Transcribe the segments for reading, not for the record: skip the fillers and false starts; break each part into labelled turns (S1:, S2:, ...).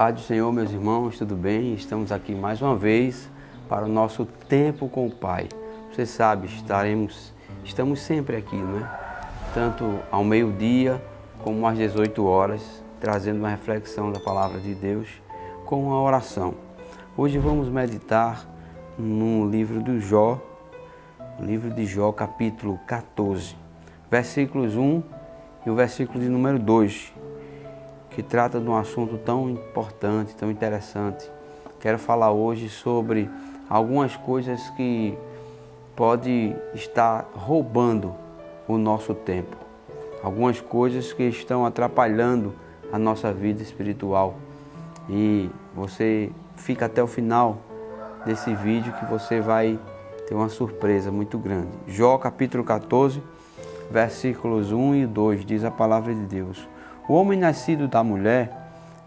S1: Paz do Senhor, meus irmãos, tudo bem? Estamos aqui mais uma vez para o nosso tempo com o Pai. Você sabe, estamos sempre aqui, né? Tanto ao meio-dia como às 18 horas, trazendo uma reflexão da Palavra de Deus com uma oração. Hoje vamos meditar no livro de Jó, capítulo 14, versículos 1 e o versículo de número 2, que trata de um assunto tão importante, tão interessante. Quero falar hoje sobre algumas coisas que podem estar roubando o nosso tempo. Algumas coisas que estão atrapalhando a nossa vida espiritual. E você fica até o final desse vídeo que você vai ter uma surpresa muito grande. Jó capítulo 14, versículos 1 e 2, diz a palavra de Deus: O homem nascido da mulher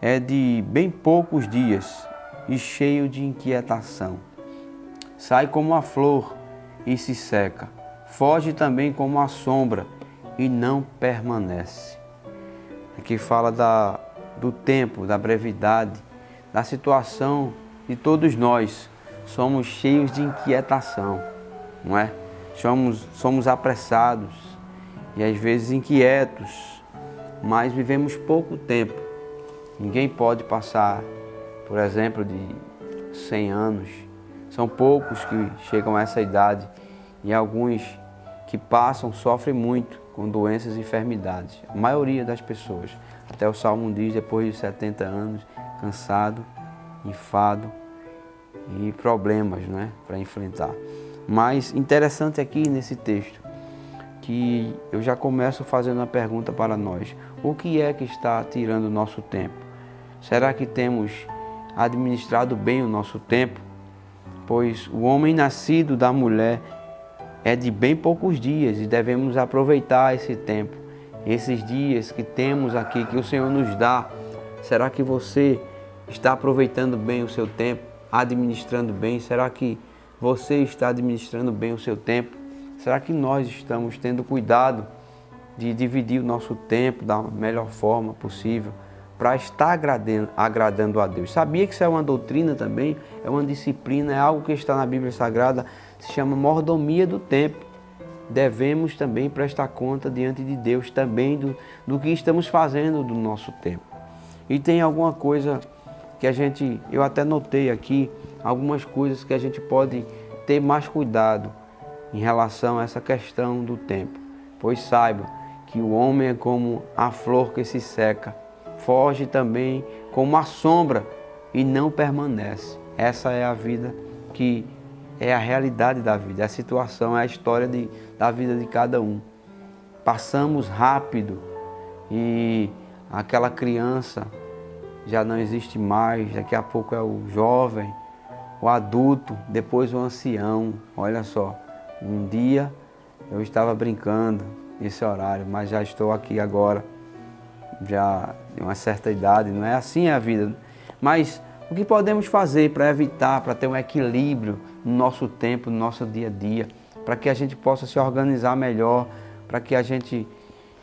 S1: é de bem poucos dias e cheio de inquietação. Sai como a flor e se seca, foge também como a sombra e não permanece. Aqui fala do tempo, da brevidade, da situação de todos nós. Somos cheios de inquietação, não é? Somos apressados e às vezes inquietos, mas vivemos pouco tempo. Ninguém pode passar, por exemplo, de 100 anos. São poucos que chegam a essa idade e alguns que passam sofrem muito com doenças e enfermidades. A maioria das pessoas. Até o Salmo diz, depois de 70 anos, cansado, enfado e problemas, né, para enfrentar. Mas interessante aqui nesse texto, que eu já começo fazendo uma pergunta para nós. O que é que está tirando o nosso tempo? Será que temos administrado bem o nosso tempo? Pois o homem nascido da mulher é de bem poucos dias e devemos aproveitar esse tempo, esses dias que temos aqui, que o Senhor nos dá. Será que você está aproveitando bem o seu tempo, administrando bem? Será que você está administrando bem o seu tempo? Será que nós estamos tendo cuidado de dividir o nosso tempo da melhor forma possível para estar agradando a Deus? Sabia que isso é uma doutrina também, é uma disciplina, é algo que está na Bíblia Sagrada, se chama mordomia do tempo. Devemos também prestar conta diante de Deus também do que estamos fazendo do nosso tempo. E tem alguma coisa que eu até notei aqui, algumas coisas que a gente pode ter mais cuidado em relação a essa questão do tempo. Pois saiba que o homem é como a flor que se seca, foge também como a sombra e não permanece. Essa é a vida, que é a realidade da vida, é a situação, é a história da vida de cada um. Passamos rápido e aquela criança já não existe mais, daqui a pouco é o jovem, o adulto, depois o ancião. Olha só, um dia eu estava brincando nesse horário, mas já estou aqui agora, já de uma certa idade, não é? Assim é a vida. Mas o que podemos fazer para evitar, para ter um equilíbrio no nosso tempo, no nosso dia a dia, para que a gente possa se organizar melhor, para que a gente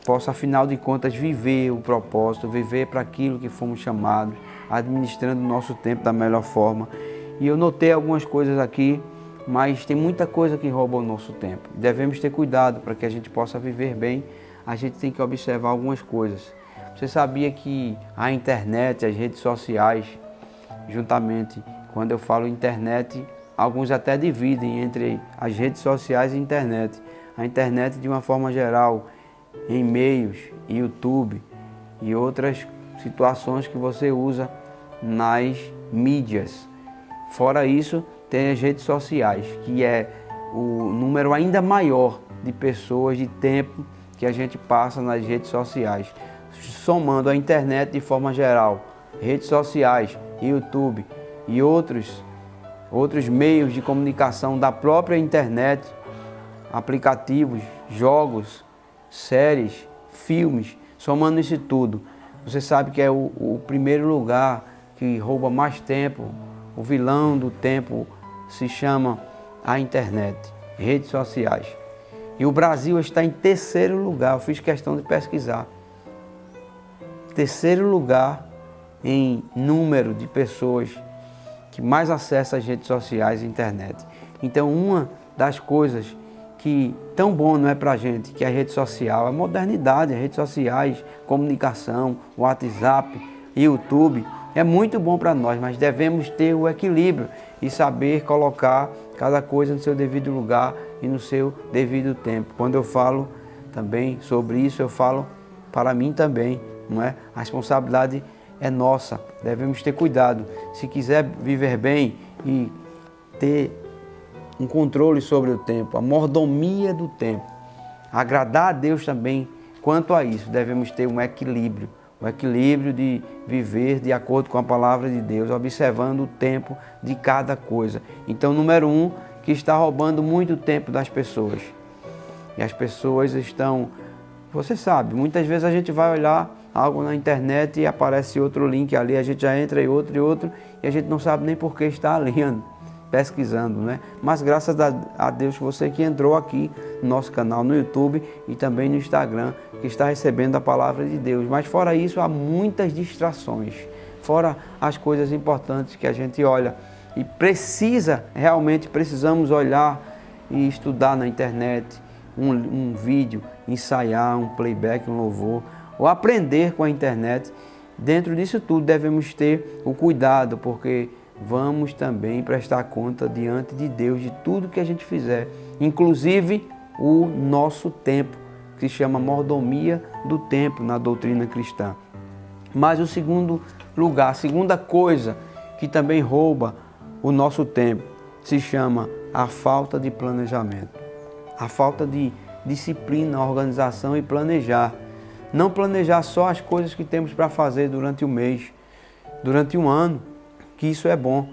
S1: possa, afinal de contas, viver o propósito, viver para aquilo que fomos chamados, administrando o nosso tempo da melhor forma. E eu notei algumas coisas aqui, mas tem muita coisa que rouba o nosso tempo. Devemos ter cuidado para que a gente possa viver bem. A gente tem que observar algumas coisas. Você sabia que a internet, as redes sociais, juntamente, quando eu falo internet, alguns até dividem entre as redes sociais e a internet. A internet, de uma forma geral, e-mails, YouTube e outras situações que você usa nas mídias. Fora isso, tem as redes sociais, que é o número ainda maior de pessoas, de tempo que a gente passa nas redes sociais. Somando a internet de forma geral, redes sociais, YouTube e outros meios de comunicação da própria internet, aplicativos, jogos, séries, filmes, somando isso tudo, você sabe que é o primeiro lugar que rouba mais tempo, o vilão do tempo se chama a internet, redes sociais. E o Brasil está em terceiro lugar, eu fiz questão de pesquisar. Terceiro lugar em número de pessoas que mais acessam as redes sociais e internet. Então, uma das coisas que tão bom não é para a gente, que a rede social, a modernidade, as redes sociais, comunicação, WhatsApp, YouTube, é muito bom para nós, mas devemos ter o equilíbrio e saber colocar cada coisa no seu devido lugar e no seu devido tempo. Quando eu falo também sobre isso, eu falo para mim também, não é? A responsabilidade é nossa, devemos ter cuidado. Se quiser viver bem e ter um controle sobre o tempo, a mordomia do tempo, agradar a Deus também, quanto a isso, devemos ter um equilíbrio de viver de acordo com a palavra de Deus, observando o tempo de cada coisa. Então, número 1, que está roubando muito tempo das pessoas. E as pessoas estão, você sabe, muitas vezes a gente vai olhar algo na internet e aparece outro link ali, a gente já entra em outro, e a gente não sabe nem por que está ali pesquisando, né? Mas graças a Deus você que entrou aqui no nosso canal no YouTube e também no Instagram, que está recebendo a palavra de Deus. Mas fora isso, há muitas distrações, fora as coisas importantes que a gente olha e realmente precisamos olhar e estudar na internet, um vídeo, ensaiar um playback, um louvor, ou aprender com a internet. Dentro disso tudo devemos ter o cuidado, porque vamos também prestar conta diante de Deus de tudo que a gente fizer, inclusive o nosso tempo, que se chama mordomia do tempo na doutrina cristã. Mas o segundo lugar, a segunda coisa que também rouba o nosso tempo, se chama a falta de planejamento, a falta de disciplina, organização e planejar. Não planejar só as coisas que temos para fazer durante o mês, durante um ano, que isso é bom.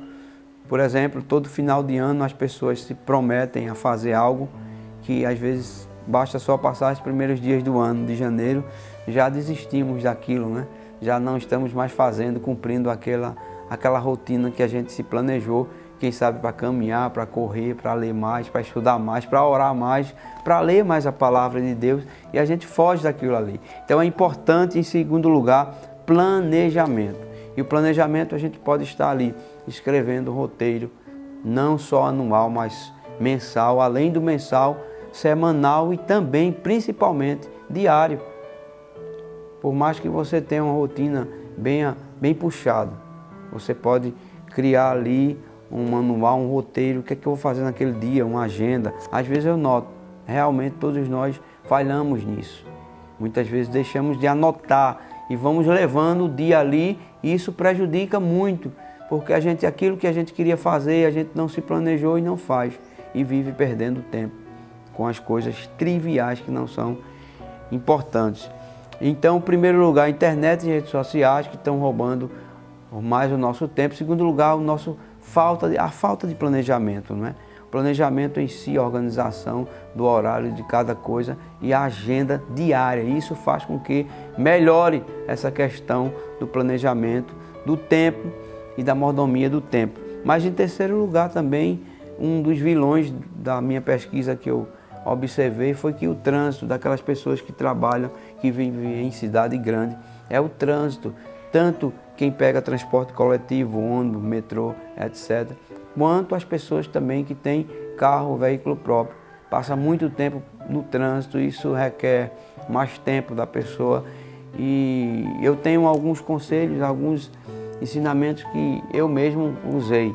S1: Por exemplo, todo final de ano as pessoas se prometem a fazer algo que às vezes basta só passar os primeiros dias do ano, de janeiro, já desistimos daquilo, né? Já não estamos mais fazendo, cumprindo aquela rotina que a gente se planejou, quem sabe para caminhar, para correr, para ler mais, para estudar mais, para orar mais, para ler mais a palavra de Deus, e a gente foge daquilo ali. Então é importante, em segundo lugar, planejamento. E o planejamento a gente pode estar ali escrevendo um roteiro, não só anual, mas mensal, além do mensal, semanal e também, principalmente, diário. Por mais que você tenha uma rotina bem puxada, você pode criar ali um manual, um roteiro, o que é que eu vou fazer naquele dia, uma agenda. Às vezes eu noto, realmente todos nós falhamos nisso. Muitas vezes deixamos de anotar e vamos levando o dia ali, e isso prejudica muito, porque aquilo que a gente queria fazer, a gente não se planejou e não faz, e vive perdendo tempo com as coisas triviais que não são importantes. Então, em primeiro lugar, a internet e redes sociais que estão roubando mais o nosso tempo. Em segundo lugar, a falta de planejamento, não é? O planejamento em si, a organização do horário de cada coisa e a agenda diária. Isso faz com que melhore essa questão do planejamento, do tempo e da mordomia do tempo. Mas em terceiro lugar também, um dos vilões da minha pesquisa que eu observei foi que o trânsito daquelas pessoas que trabalham, que vivem em cidade grande, é o trânsito, tanto quem pega transporte coletivo, ônibus, metrô, etc., quanto as pessoas também que têm carro, veículo próprio. Passa muito tempo no trânsito, isso requer mais tempo da pessoa. E eu tenho alguns conselhos, alguns ensinamentos que eu mesmo usei,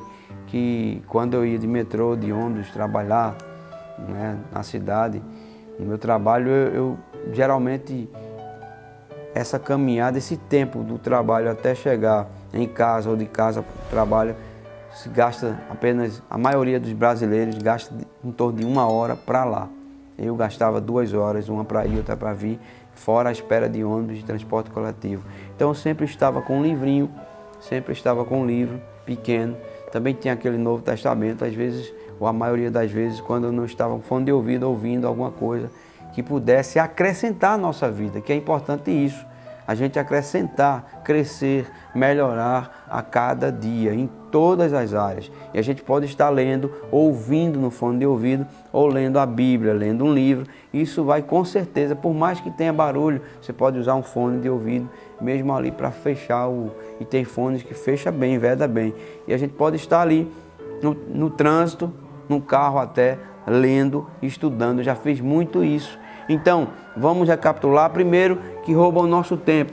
S1: que quando eu ia de metrô, de ônibus, trabalhar, né, na cidade, no meu trabalho, eu geralmente, essa caminhada, esse tempo do trabalho até chegar em casa ou de casa para o trabalho, se gasta apenas, a maioria dos brasileiros gasta em torno de 1 hora para lá. Eu gastava 2 horas, uma para ir, outra para vir, fora a espera de ônibus de transporte coletivo. Então eu sempre estava com um livrinho, sempre estava com um livro pequeno. Também tinha aquele Novo Testamento, às vezes, ou a maioria das vezes, quando eu não estava com fone de ouvido, ouvindo alguma coisa que pudesse acrescentar a nossa vida, que é importante isso. a gente acrescentar, crescer, melhorar a cada dia, em todas as áreas. E a gente pode estar lendo, ouvindo no fone de ouvido, ou lendo a Bíblia, lendo um livro. Isso vai com certeza, por mais que tenha barulho, você pode usar um fone de ouvido, mesmo ali para fechar e tem fones que fecha bem, veda bem. E a gente pode estar ali no trânsito, no carro até, lendo, estudando. Eu já fiz muito isso. Então, vamos recapitular. Primeiro, que rouba o nosso tempo.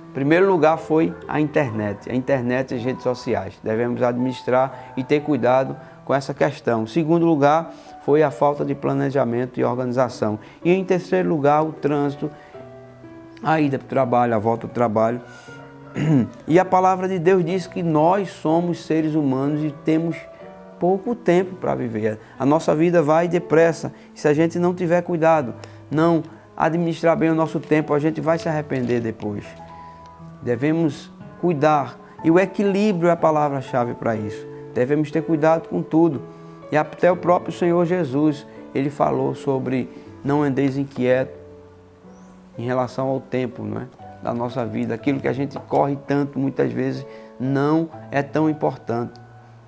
S1: Em primeiro lugar foi a internet e as redes sociais. Devemos administrar e ter cuidado com essa questão. Em segundo lugar, foi a falta de planejamento e organização. E em terceiro lugar, o trânsito, a ida para o trabalho, a volta do trabalho. E a palavra de Deus diz que nós somos seres humanos e temos pouco tempo para viver. A nossa vida vai depressa. Se a gente não tiver cuidado, não administrar bem o nosso tempo, a gente vai se arrepender depois. Devemos cuidar. E o equilíbrio é a palavra-chave para isso. Devemos ter cuidado com tudo. E até o próprio Senhor Jesus, Ele falou sobre não andeis inquieto em relação ao tempo, não é? Da nossa vida. Aquilo que a gente corre tanto, muitas vezes, não é tão importante.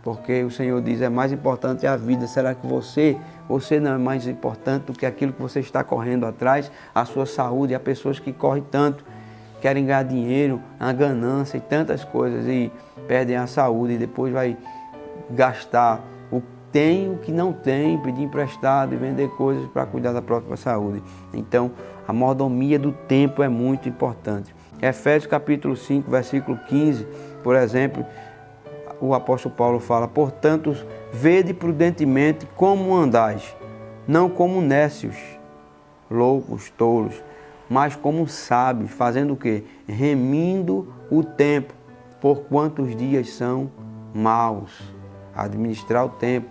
S1: Porque o Senhor diz, é mais importante a vida. Será que você não é mais importante do que aquilo que você está correndo atrás? A sua saúde. Há pessoas que correm tanto, querem ganhar dinheiro, a ganância e tantas coisas e perdem a saúde e depois vai gastar o que não tem, pedir emprestado e vender coisas para cuidar da própria saúde. Então, a mordomia do tempo é muito importante. Efésios capítulo 5, versículo 15, por exemplo, o apóstolo Paulo fala, portanto, vede prudentemente como andais, não como nécios, loucos, tolos, mas como sábios, fazendo o quê? Remindo o tempo, porquanto os dias são maus. Administrar o tempo,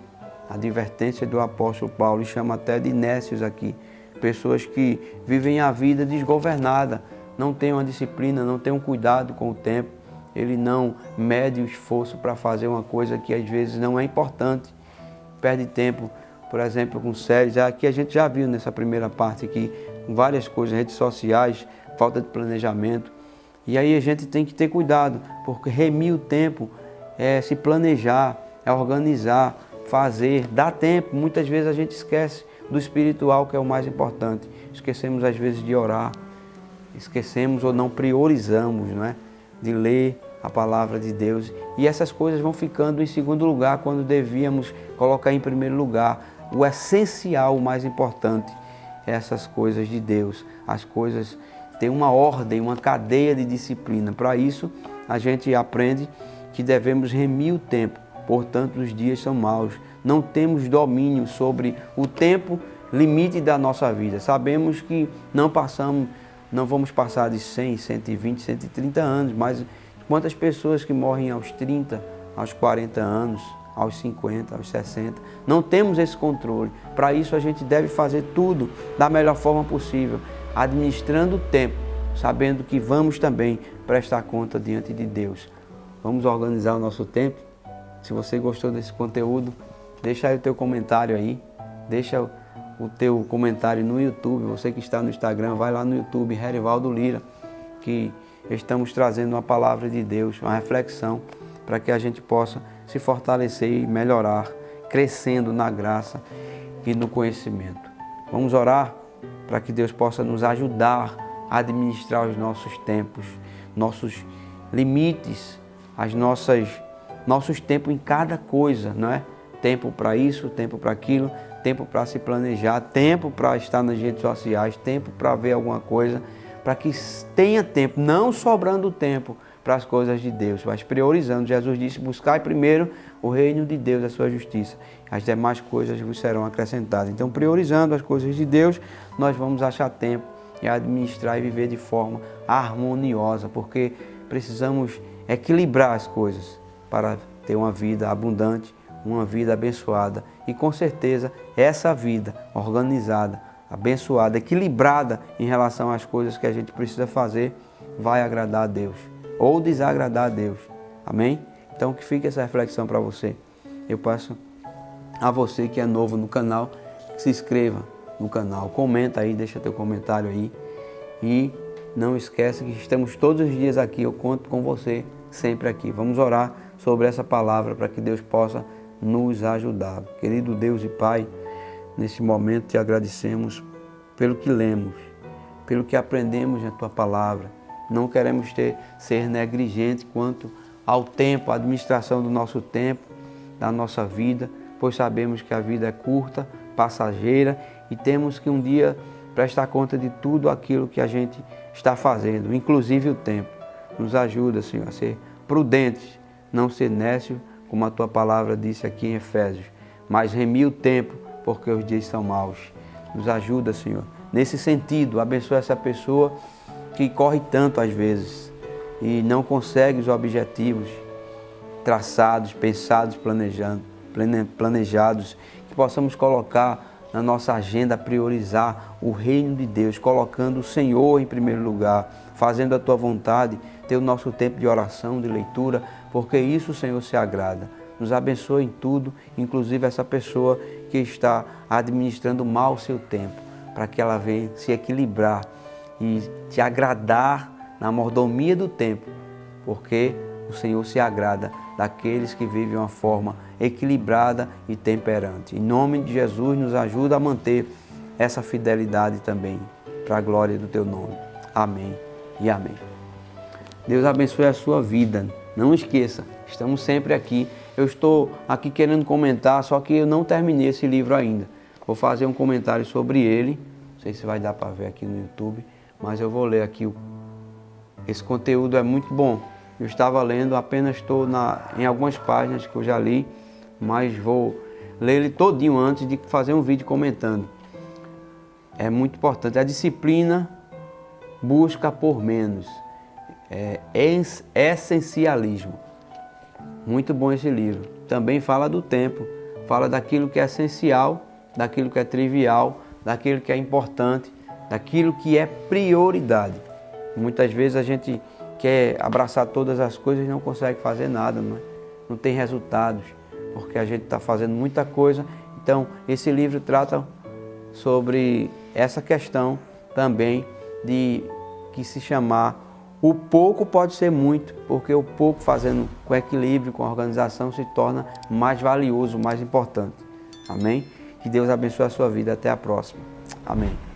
S1: a advertência do apóstolo Paulo, e chama até de nécios aqui, pessoas que vivem a vida desgovernada, não têm uma disciplina, não têm um cuidado com o tempo, ele não mede o esforço para fazer uma coisa que às vezes não é importante, perde tempo, por exemplo, com séries, aqui a gente já viu nessa primeira parte aqui, com várias coisas, redes sociais, falta de planejamento, e aí a gente tem que ter cuidado, porque remir o tempo é se planejar, é organizar, fazer, dar tempo. Muitas vezes a gente esquece do espiritual, que é o mais importante, esquecemos às vezes de orar, esquecemos ou não priorizamos, não é? De ler a palavra de Deus, e essas coisas vão ficando em segundo lugar quando devíamos colocar em primeiro lugar o essencial, o mais importante, essas coisas de Deus. As coisas têm uma ordem, uma cadeia de disciplina. Para isso a gente aprende que devemos remir o tempo, portanto os dias são maus. Não temos domínio sobre o tempo limite da nossa vida. Sabemos que não vamos passar de 100, 120, 130 anos, mas quantas pessoas que morrem aos 30, aos 40 anos, aos 50, aos 60, não temos esse controle. Para isso a gente deve fazer tudo da melhor forma possível, administrando o tempo, sabendo que vamos também prestar conta diante de Deus. Vamos organizar o nosso tempo. Se você gostou desse conteúdo, deixa aí o teu comentário aí, deixa o teu comentário no YouTube. Você que está no Instagram, vai lá no YouTube, Herivaldo Lira, que estamos trazendo uma palavra de Deus, uma reflexão, para que a gente possa se fortalecer e melhorar, crescendo na graça e no conhecimento. Vamos orar para que Deus possa nos ajudar a administrar os nossos tempos, nossos limites, nossos tempos em cada coisa, não é? Tempo para isso, tempo para aquilo, tempo para se planejar, tempo para estar nas redes sociais, tempo para ver alguma coisa, para que tenha tempo, não sobrando tempo para as coisas de Deus, mas priorizando. Jesus disse, buscai primeiro o reino de Deus, a sua justiça. As demais coisas vos serão acrescentadas. Então, priorizando as coisas de Deus, nós vamos achar tempo e administrar e viver de forma harmoniosa, porque precisamos equilibrar as coisas para ter uma vida abundante, uma vida abençoada. E com certeza essa vida organizada, abençoada, equilibrada em relação às coisas que a gente precisa fazer, vai agradar a Deus ou desagradar a Deus. Amém? Então que fique essa reflexão para você. Eu peço a você que é novo no canal, que se inscreva no canal, comenta aí, deixa teu comentário aí e não esquece que estamos todos os dias aqui, eu conto com você sempre aqui. Vamos orar sobre essa palavra para que Deus possa nos ajudar. Querido Deus e Pai, nesse momento te agradecemos pelo que lemos, pelo que aprendemos na Tua palavra. Não queremos ser negligentes quanto ao tempo, à administração do nosso tempo, da nossa vida, pois sabemos que a vida é curta, passageira e temos que um dia prestar conta de tudo aquilo que a gente está fazendo, inclusive o tempo. Nos ajuda, Senhor, a ser prudentes, não ser nécio, como a Tua palavra disse aqui em Efésios, mas remir o tempo, porque os dias são maus. Nos ajuda, Senhor. Nesse sentido, abençoa essa pessoa que corre tanto às vezes e não consegue os objetivos traçados, pensados, planejados, que possamos colocar na nossa agenda, priorizar o reino de Deus, colocando o Senhor em primeiro lugar, fazendo a Tua vontade, ter o nosso tempo de oração, de leitura, porque isso o Senhor se agrada. Nos abençoe em tudo, inclusive essa pessoa que está administrando mal o seu tempo, para que ela venha se equilibrar e te agradar na mordomia do tempo, porque o Senhor se agrada daqueles que vivem uma forma equilibrada e temperante. Em nome de Jesus, nos ajuda a manter essa fidelidade também, para a glória do Teu nome. Amém e amém. Deus abençoe a sua vida. Não esqueça, estamos sempre aqui. Eu estou aqui querendo comentar, só que eu não terminei esse livro ainda. Vou fazer um comentário sobre ele. Não sei se vai dar para ver aqui no YouTube, mas eu vou ler aqui. Esse conteúdo é muito bom. Eu estava lendo, apenas estou em algumas páginas que eu já li, mas vou ler ele todinho antes de fazer um vídeo comentando. É muito importante. A disciplina busca por menos. É essencialismo. Muito bom esse livro. Também fala do tempo, fala daquilo que é essencial, daquilo que é trivial, daquilo que é importante, daquilo que é prioridade. Muitas vezes a gente quer abraçar todas as coisas e não consegue fazer nada, não tem resultados, porque a gente está fazendo muita coisa. Então, esse livro trata sobre essa questão também de que se chamar o pouco pode ser muito, porque o pouco fazendo com equilíbrio, com organização, se torna mais valioso, mais importante. Amém? Que Deus abençoe a sua vida. Até a próxima. Amém.